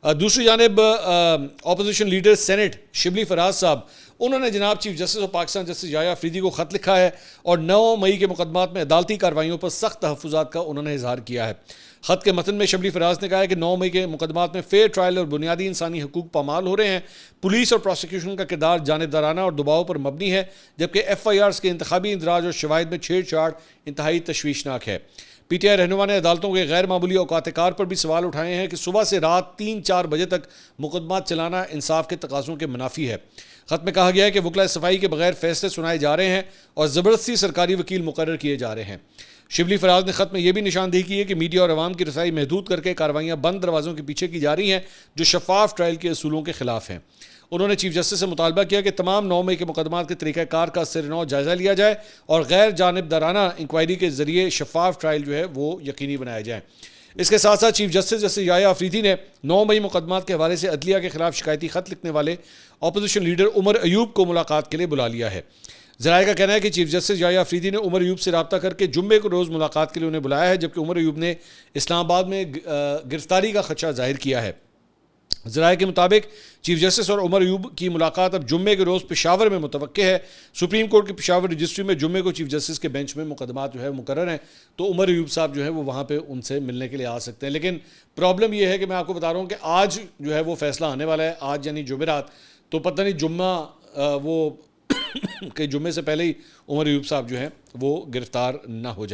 دوسری جانب opposition leader senate Shibli Faraz صاحب، انہوں نے جناب chief justice of Pakistan justice Yahya Afridi کو خط لکھا ہے اور 9 مئی کے مقدمات میں عدالتی کارروائیوں پر سخت تحفظات کا انہوں نے اظہار کیا ہے۔ خط کے متن میں شبلی فراز نے کہا ہے کہ 9 مئی کے مقدمات میں فیئر ٹرائل اور بنیادی انسانی حقوق پامال ہو رہے ہیں۔ پولیس اور پروسیکیوشن کا کردار جانبدارانہ اور دباؤ پر مبنی ہے، جبکہ ایف آئی آرز کے انتخابی اندراج اور شواہد میں چھیڑ چھاڑ انتہائی تشویشناک ہے۔ پی ٹی آئی رہنما نے عدالتوں کے غیر معمولی اوقات کار پر بھی سوال اٹھائے ہیں کہ صبح سے رات 3-4 بجے تک مقدمات چلانا انصاف کے تقاضوں کے منافی ہے۔ خط میں کہا گیا ہے کہ وکلاء صفائی کے بغیر فیصلے سنائے جا رہے ہیں اور زبردستی سرکاری وکیل مقرر کیے جا رہے ہیں۔ شبلی فراز نے خط میں یہ بھی نشاندہی کی ہے کہ میڈیا اور عوام کی رسائی محدود کر کے کارروائیاں بند دروازوں کے پیچھے کی جا رہی ہیں، جو شفاف ٹرائل کے اصولوں کے خلاف ہیں۔ انہوں نے چیف جسٹس سے مطالبہ کیا کہ تمام 9 مئی کے مقدمات کے طریقہ کار کا سر نو جائزہ لیا جائے اور غیر جانبدارانہ انکوائری کے ذریعے شفاف ٹرائل جو ہے وہ یقینی بنایا جائے۔ اس کے ساتھ ساتھ chief justice justice Yahya Afridi نے 9 مئی مقدمات کے حوالے سے عدلیہ کے خلاف شکایتی خط لکھنے والے اپوزیشن لیڈر عمر ایوب کو ملاقات کے لیے بلا لیا ہے۔ ذرائع کا کہنا ہے کہ چیف جسٹس یحییٰ افریدی نے عمر ایوب سے رابطہ کر کے جمعے کو روز ملاقات کے لیے انہیں بلایا ہے، جبکہ عمر ایوب نے اسلام آباد میں گرفتاری کا خدشہ ظاہر کیا ہے۔ ذرائع کے مطابق چیف جسٹس اور عمر ایوب کی ملاقات اب جمعے کے روز پشاور میں متوقع ہے۔ سپریم کورٹ کی پشاور رجسٹری میں جمعے کو چیف جسٹس کے بینچ میں مقدمات جو ہے مقرر ہیں، تو عمر ایوب صاحب جو ہے وہ وہاں پہ ان سے ملنے کے لیے آ سکتے ہیں۔ لیکن پرابلم یہ ہے کہ میں آپ کو بتا رہا ہوں کہ آج جو ہے وہ فیصلہ آنے والا ہے، آج یعنی جمعرات، تو پتہ نہیں جمعہ وہ کہ جمعے سے پہلے ہی عمر ایوب صاحب جو ہیں وہ گرفتار نہ ہو جائیں۔